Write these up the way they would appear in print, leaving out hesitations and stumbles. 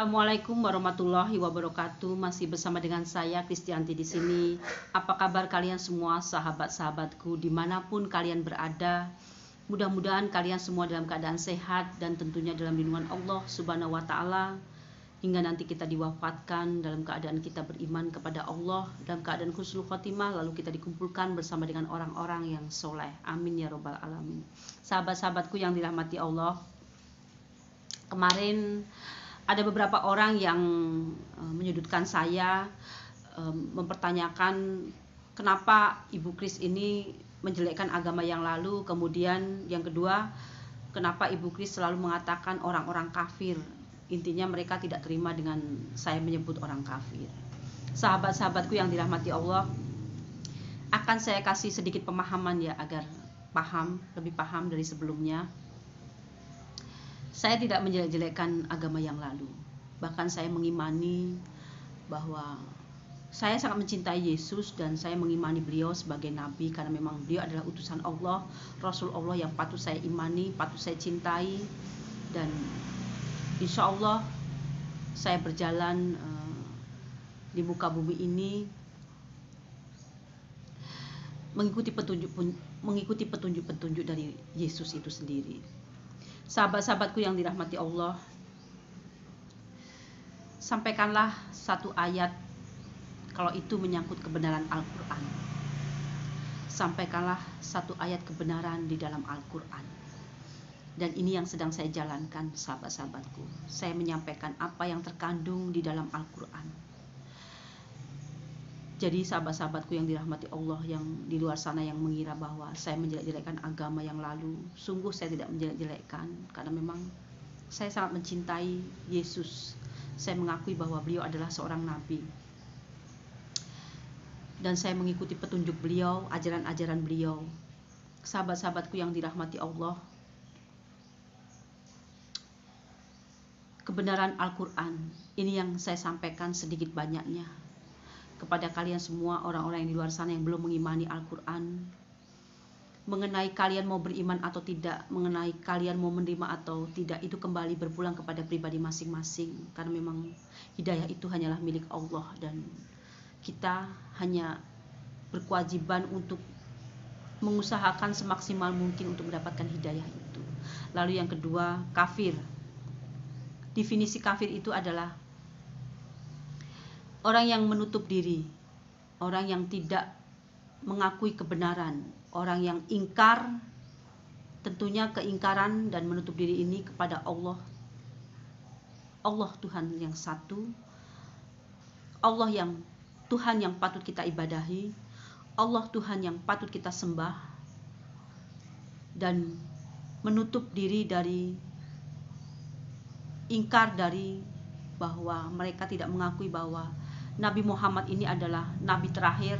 Assalamualaikum warahmatullahi wabarakatuh. Masih bersama dengan saya Kristianti di sini. Apa kabar kalian semua, sahabat-sahabatku, dimanapun kalian berada? Mudah-mudahan kalian semua dalam keadaan sehat dan tentunya dalam lindungan Allah Subhanahu wa Ta'ala, hingga nanti kita diwafatkan dalam keadaan kita beriman kepada Allah, dalam keadaan husnul khotimah, lalu kita dikumpulkan bersama dengan orang-orang yang soleh. Amin ya robbal alamin. Sahabat-sahabatku yang dirahmati Allah, kemarin ada beberapa orang yang menyudutkan saya, mempertanyakan kenapa Ibu Kris ini menjelekkan agama yang lalu. Kemudian yang kedua, kenapa Ibu Kris selalu mengatakan orang-orang kafir. Intinya mereka tidak terima dengan saya menyebut orang kafir. Sahabat-sahabatku yang dirahmati Allah, akan saya kasih sedikit pemahaman ya, agar lebih paham dari sebelumnya. Saya tidak menjelek-jelekkan agama yang lalu. Bahkan saya mengimani bahwa saya sangat mencintai Yesus dan saya mengimani beliau sebagai nabi, karena memang beliau adalah utusan Allah, Rasul Allah yang patut saya imani, patut saya cintai. Dan insya Allah saya berjalan di muka bumi ini mengikuti petunjuk-petunjuk dari Yesus itu sendiri. Sahabat-sahabatku yang dirahmati Allah, sampaikanlah satu ayat kalau itu menyangkut kebenaran Al-Quran. Sampaikanlah satu ayat kebenaran di dalam Al-Quran. Dan ini yang sedang saya jalankan, sahabat-sahabatku. Saya menyampaikan apa yang terkandung di dalam Al-Quran. Jadi sahabat-sahabatku yang dirahmati Allah, yang di luar sana yang mengira bahwa saya menjelek-jelekkan agama yang lalu, sungguh saya tidak menjelek-jelekkan, karena memang saya sangat mencintai Yesus. Saya mengakui bahwa beliau adalah seorang nabi, dan saya mengikuti petunjuk beliau, ajaran-ajaran beliau. Sahabat-sahabatku yang dirahmati Allah, kebenaran Al-Quran ini yang saya sampaikan sedikit banyaknya kepada kalian semua, orang-orang yang di luar sana yang belum mengimani Al-Quran, mengenai kalian mau beriman atau tidak, mengenai kalian mau menerima atau tidak, itu kembali berpulang kepada pribadi masing-masing, karena memang hidayah itu hanyalah milik Allah, dan kita hanya berkewajiban untuk mengusahakan semaksimal mungkin untuk mendapatkan hidayah itu. Lalu yang kedua, kafir. Definisi kafir itu adalah orang yang menutup diri, orang yang tidak mengakui kebenaran, orang yang ingkar. Tentunya keingkaran dan menutup diri ini kepada Allah. Allah Tuhan yang satu, Allah yang Tuhan yang patut kita ibadahi, Allah Tuhan yang patut kita sembah, dan menutup diri dari ingkar dari bahwa mereka tidak mengakui bahwa Nabi Muhammad ini adalah nabi terakhir,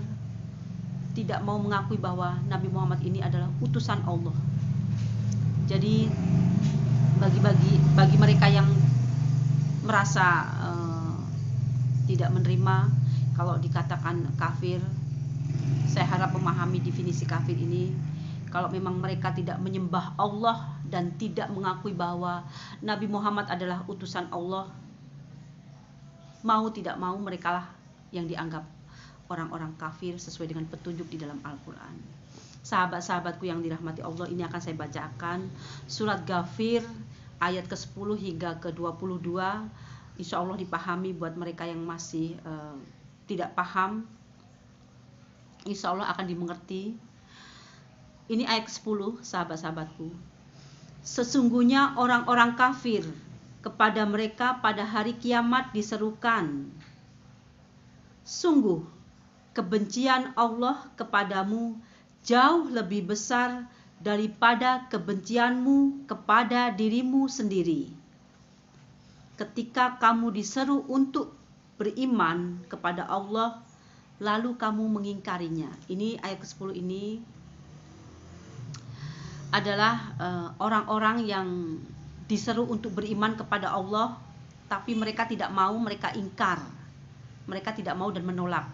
tidak mau mengakui bahwa Nabi Muhammad ini adalah utusan Allah. Jadi bagi mereka yang merasa tidak menerima kalau dikatakan kafir, saya harap memahami definisi kafir ini. Kalau memang mereka tidak menyembah Allah dan tidak mengakui bahwa Nabi Muhammad adalah utusan Allah, mau tidak mau mereka lah yang dianggap orang-orang kafir sesuai dengan petunjuk di dalam Al-Quran. Sahabat-sahabatku yang dirahmati Allah, ini akan saya bacakan surat Ghafir ayat ke-10 hingga ke-22. Insya Allah dipahami buat mereka yang masih tidak paham. Insya Allah akan dimengerti. Ini ayat ke-10, sahabat-sahabatku. Sesungguhnya orang-orang kafir, kepada mereka pada hari kiamat diserukan, sungguh kebencian Allah kepadamu jauh lebih besar daripada kebencianmu kepada dirimu sendiri. Ketika kamu diseru untuk beriman kepada Allah, lalu kamu mengingkarinya. Ini ayat ke-10 ini adalah orang-orang yang diseru untuk beriman kepada Allah, tapi mereka tidak mau, mereka ingkar, mereka tidak mau dan menolak.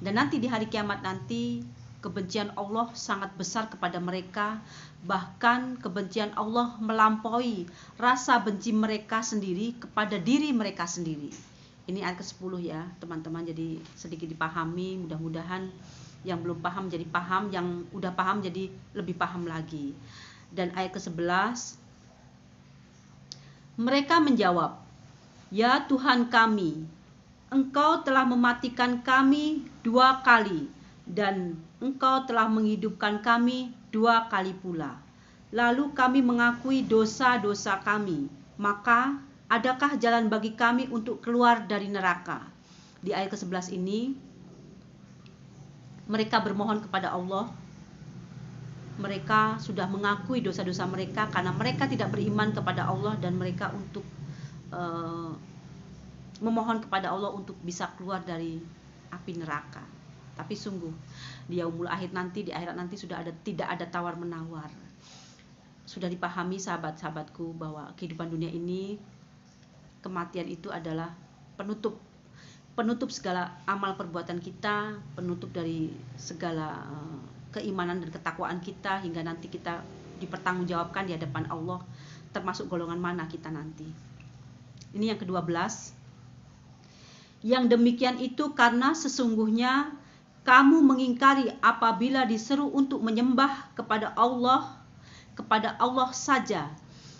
Dan nanti di hari kiamat nanti, kebencian Allah sangat besar kepada mereka, bahkan kebencian Allah melampaui rasa benci mereka sendiri kepada diri mereka sendiri. Ini ayat ke-10 ya teman-teman, jadi sedikit dipahami, mudah-mudahan yang belum paham jadi paham, yang udah paham jadi lebih paham lagi. Dan ayat ke-11, mereka menjawab, "Ya Tuhan kami, Engkau telah mematikan kami 2 kali, dan Engkau telah menghidupkan kami 2 kali pula. Lalu kami mengakui dosa-dosa kami. Maka adakah jalan bagi kami untuk keluar dari neraka?" Di ayat ke-11 ini mereka bermohon kepada Allah. Mereka sudah mengakui dosa-dosa mereka karena mereka tidak beriman kepada Allah, dan mereka untuk memohon kepada Allah untuk bisa keluar dari api neraka. Tapi sungguh di yaumul akhir nanti, di akhirat nanti tidak ada tawar menawar. Sudah dipahami sahabat-sahabatku bahwa kehidupan dunia ini, kematian itu adalah penutup segala amal perbuatan kita, penutup dari segala keimanan dan ketakwaan kita, hingga nanti kita dipertanggungjawabkan di hadapan Allah, termasuk golongan mana kita nanti. Ini yang ke-12. Yang demikian itu karena sesungguhnya kamu mengingkari apabila diseru untuk menyembah kepada Allah saja,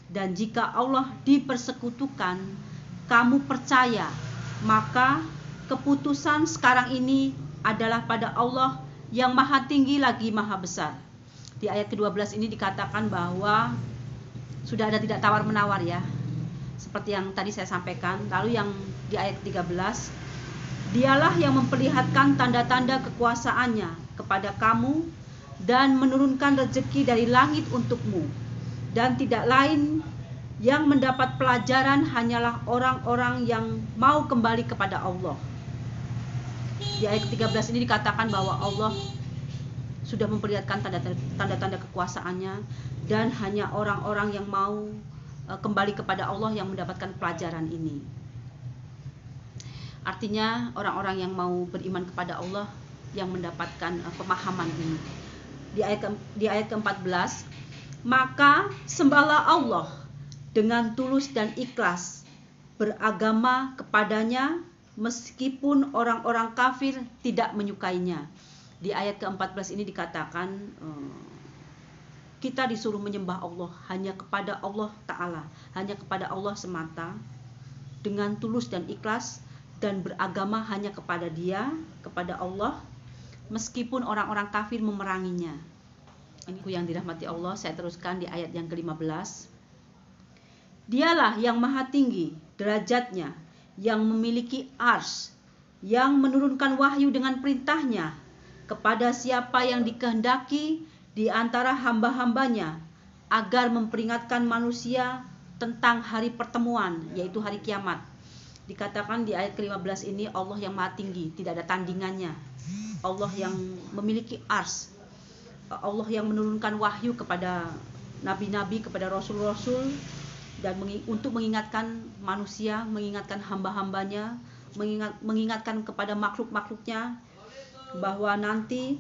dan jika Allah dipersekutukan, kamu percaya, maka keputusan sekarang ini adalah pada Allah yang maha tinggi lagi maha besar. Di ayat ke-12 ini dikatakan bahwa sudah ada tidak tawar menawar ya, seperti yang tadi saya sampaikan. Lalu yang di ayat 13, dialah yang memperlihatkan tanda-tanda kekuasaannya kepada kamu dan menurunkan rezeki dari langit untukmu, dan tidak lain yang mendapat pelajaran hanyalah orang-orang yang mau kembali kepada Allah. Di ayat 13 ini dikatakan bahwa Allah sudah memperlihatkan tanda-tanda kekuasaannya, dan hanya orang-orang yang mau kembali kepada Allah yang mendapatkan pelajaran ini. Artinya orang-orang yang mau beriman kepada Allah yang mendapatkan pemahaman ini. Di ayat ke-14, maka sembahlah Allah dengan tulus dan ikhlas, beragama kepadanya meskipun orang-orang kafir tidak menyukainya. Di ayat ke-14 ini dikatakan kita disuruh menyembah Allah hanya kepada Allah Ta'ala, hanya kepada Allah semata, dengan tulus dan ikhlas, dan beragama hanya kepada Dia, kepada Allah, meskipun orang-orang kafir memeranginya. Ini yang dirahmati Allah. Saya teruskan di ayat yang ke-15. Dialah yang maha tinggi derajatnya, yang memiliki arsy, yang menurunkan wahyu dengan perintahnya kepada siapa yang dikehendaki di antara hamba-hambanya, agar memperingatkan manusia tentang hari pertemuan, yaitu hari kiamat. Dikatakan di ayat ke-15 ini, Allah yang maha tinggi, tidak ada tandingannya. Allah yang memiliki arsy, Allah yang menurunkan wahyu kepada nabi-nabi, kepada rasul-rasul, dan untuk mengingatkan manusia, mengingatkan hamba-hambanya, mengingatkan kepada makhluk-makhluknya, bahwa nanti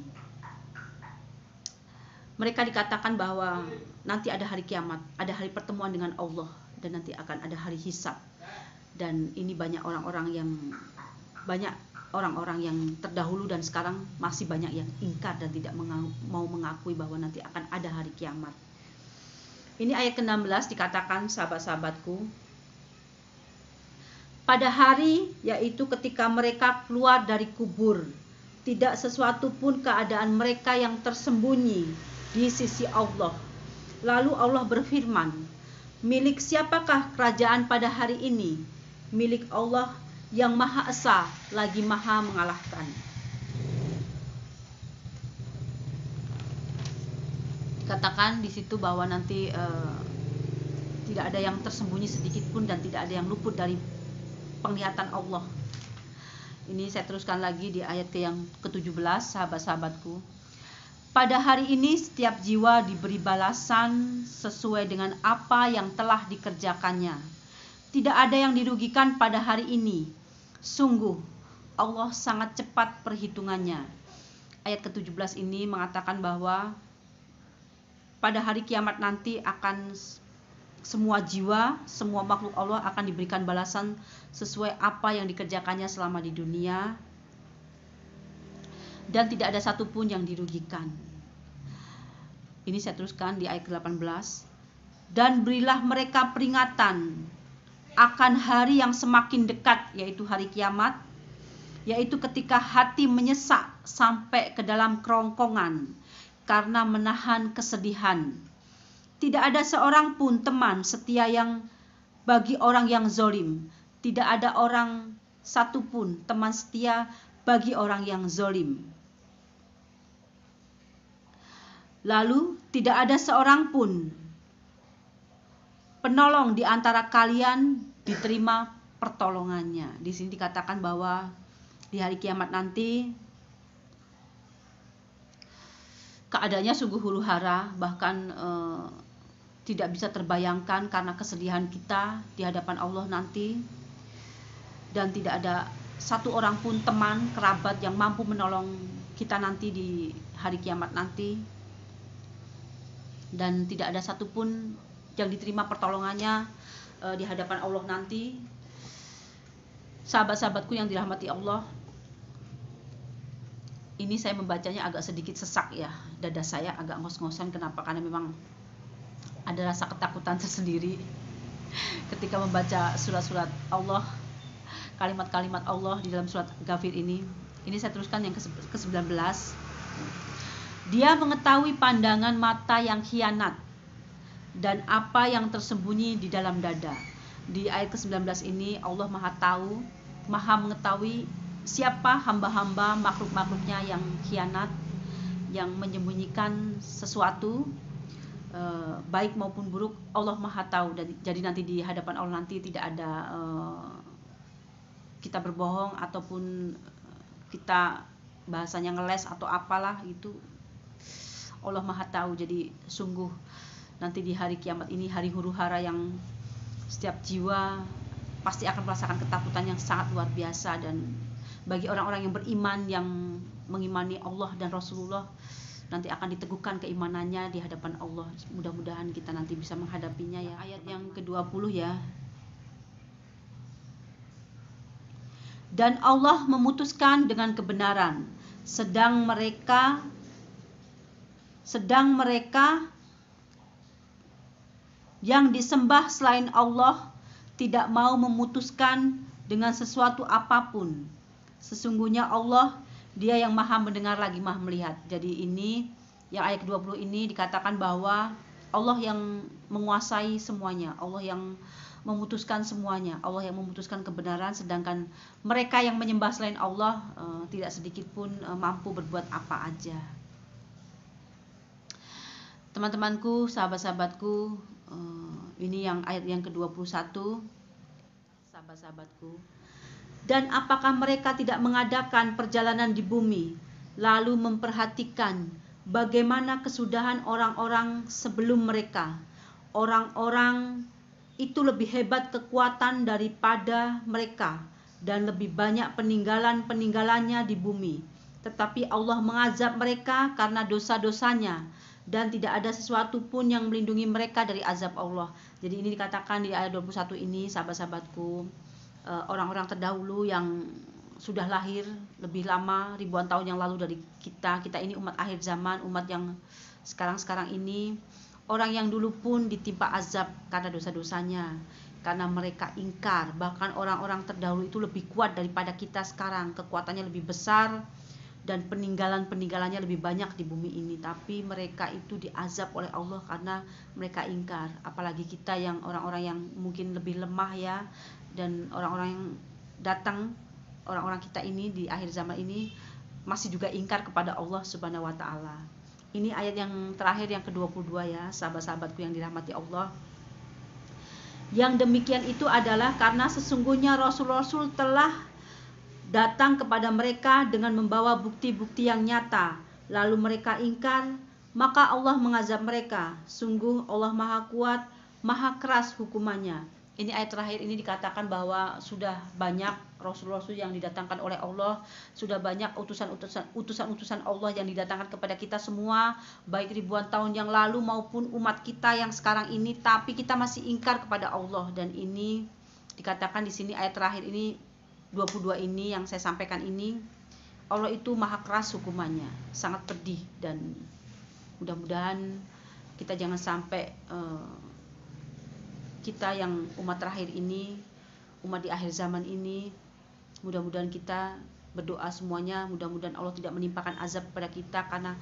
mereka dikatakan bahwa nanti ada hari kiamat, ada hari pertemuan dengan Allah, dan nanti akan ada hari hisab. Dan ini banyak orang-orang yang terdahulu dan sekarang masih banyak yang ingkar dan tidak mau mengakui bahwa nanti akan ada hari kiamat. Ini ayat ke-16 dikatakan, sahabat-sahabatku, pada hari, yaitu ketika mereka keluar dari kubur, tidak sesuatu pun keadaan mereka yang tersembunyi di sisi Allah. Lalu Allah berfirman, milik siapakah kerajaan pada hari ini? Milik Allah yang Maha Esa lagi Maha mengalahkan. Dikatakan di situ bahwa nanti tidak ada yang tersembunyi sedikit pun, dan tidak ada yang luput dari penglihatan Allah. Ini saya teruskan lagi di ayat yang ke-17, sahabat-sahabatku. Pada hari ini setiap jiwa diberi balasan sesuai dengan apa yang telah dikerjakannya. Tidak ada yang dirugikan pada hari ini. Sungguh Allah sangat cepat perhitungannya. ayat ke-17 ini mengatakan bahwa pada hari kiamat nanti akan semua jiwa, semua makhluk Allah akan diberikan balasan sesuai apa yang dikerjakannya selama di dunia, dan tidak ada satupun yang dirugikan. Ini saya teruskan di ayat ke-18. Dan berilah mereka peringatan akan hari yang semakin dekat, yaitu hari kiamat, yaitu ketika hati menyesak sampai ke dalam kerongkongan karena menahan kesedihan. Tidak ada seorang pun teman setia yang bagi orang yang zolim. Tidak ada orang satupun teman setia bagi orang yang zolim. Lalu tidak ada seorang pun penolong di antara kalian diterima pertolongannya. Di sini dikatakan bahwa di hari kiamat nanti keadaannya sungguh huru-hara, bahkan tidak bisa terbayangkan karena kesedihan kita di hadapan Allah nanti, dan tidak ada satu orang pun teman, kerabat yang mampu menolong kita nanti di hari kiamat nanti, dan tidak ada satupun yang diterima pertolongannya di hadapan Allah nanti. Sahabat-sahabatku yang dirahmati Allah, ini saya membacanya agak sedikit sesak ya, dada saya agak ngos-ngosan. Kenapa? Karena memang ada rasa ketakutan tersendiri ketika membaca surat-surat Allah, kalimat-kalimat Allah di dalam surat Ghafir ini. Ini saya teruskan yang ke-19. Dia mengetahui pandangan mata yang khianat dan apa yang tersembunyi di dalam dada. Di ayat ke-19 ini Allah Maha tahu, Maha mengetahui siapa hamba-hamba makhluk-makhluknya yang khianat, yang menyembunyikan sesuatu, baik maupun buruk. Allah Maha tahu. Dan jadi nanti di hadapan Allah nanti tidak ada kita berbohong ataupun kita bahasanya ngeles atau apalah, itu Allah Maha tahu. Jadi sungguh nanti di hari kiamat ini hari huru-hara yang setiap jiwa pasti akan merasakan ketakutan yang sangat luar biasa. Dan bagi orang-orang yang beriman, yang mengimani Allah dan Rasulullah, nanti akan diteguhkan keimanannya di hadapan Allah. Mudah-mudahan kita nanti bisa menghadapinya ya. Ayat yang ke-20 ya. Dan Allah memutuskan dengan kebenaran, sedang mereka yang disembah selain Allah tidak mau memutuskan dengan sesuatu apapun. Sesungguhnya Allah, Dia yang maha mendengar lagi maha melihat. Jadi ini yang ayat 20 ini dikatakan bahwa Allah yang menguasai semuanya, Allah yang memutuskan semuanya, Allah yang memutuskan kebenaran, sedangkan mereka yang menyembah selain Allah tidak sedikit pun mampu berbuat apa aja. Teman-temanku, sahabat-sahabatku, ini yang ayat yang ke-21. Sahabat-sahabatku, dan apakah mereka tidak mengadakan perjalanan di bumi, lalu memperhatikan bagaimana kesudahan orang-orang sebelum mereka? Orang-orang itu lebih hebat kekuatan daripada mereka, dan lebih banyak peninggalan-peninggalannya di bumi. Tetapi Allah mengazab mereka karena dosa-dosanya, dan tidak ada sesuatu pun yang melindungi mereka dari azab Allah. Jadi ini dikatakan di ayat 21 ini, sahabat-sahabatku, orang-orang terdahulu yang sudah lahir lebih lama, ribuan tahun yang lalu dari kita. Kita ini umat akhir zaman, umat yang sekarang-sekarang ini. Orang yang dulu pun ditimpa azab karena dosa-dosanya, karena mereka ingkar. Bahkan orang-orang terdahulu itu lebih kuat daripada kita sekarang, kekuatannya lebih besar, dan peninggalan-peninggalannya lebih banyak di bumi ini. Tapi mereka itu diazab oleh Allah karena mereka ingkar. Apalagi kita yang orang-orang yang mungkin lebih lemah ya, dan orang-orang yang datang, orang-orang kita ini di akhir zaman ini masih juga ingkar kepada Allah Subhanahu wa taala. Ini ayat yang terakhir yang ke-22 ya, sahabat-sahabatku yang dirahmati Allah. Yang demikian itu adalah karena sesungguhnya rasul-rasul telah datang kepada mereka dengan membawa bukti-bukti yang nyata, lalu mereka ingkar, maka Allah mengazab mereka. Sungguh Allah Maha Kuat, Maha keras hukumannya. Ini ayat terakhir ini dikatakan bahwa sudah banyak rasul-rasul yang didatangkan oleh Allah, sudah banyak utusan-utusan Allah yang didatangkan kepada kita semua, baik ribuan tahun yang lalu maupun umat kita yang sekarang ini, tapi kita masih ingkar kepada Allah. Dan ini dikatakan di sini ayat terakhir ini 22 ini yang saya sampaikan ini, Allah itu maha keras hukumannya, sangat pedih, dan mudah-mudahan kita jangan sampai kita yang umat terakhir ini, umat di akhir zaman ini, mudah-mudahan kita berdoa semuanya, mudah-mudahan Allah tidak menimpakan azab kepada kita, karena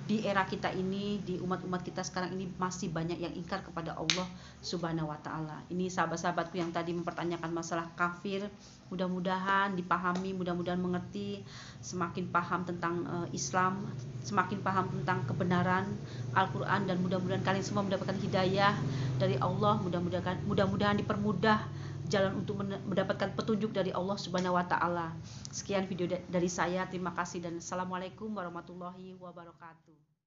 di era kita ini, di umat-umat kita sekarang ini masih banyak yang ingkar kepada Allah Subhanahu wa Ta'ala. Ini sahabat-sahabatku yang tadi mempertanyakan masalah kafir, mudah-mudahan dipahami, mudah-mudahan mengerti, semakin paham tentang Islam, semakin paham tentang kebenaran Al-Quran, dan mudah-mudahan kalian semua mendapatkan hidayah dari Allah, mudah-mudahan dipermudah jalan untuk mendapatkan petunjuk dari Allah Subhanahu wa Ta'ala. Sekian video dari saya, terima kasih dan assalamualaikum warahmatullahi wabarakatuh.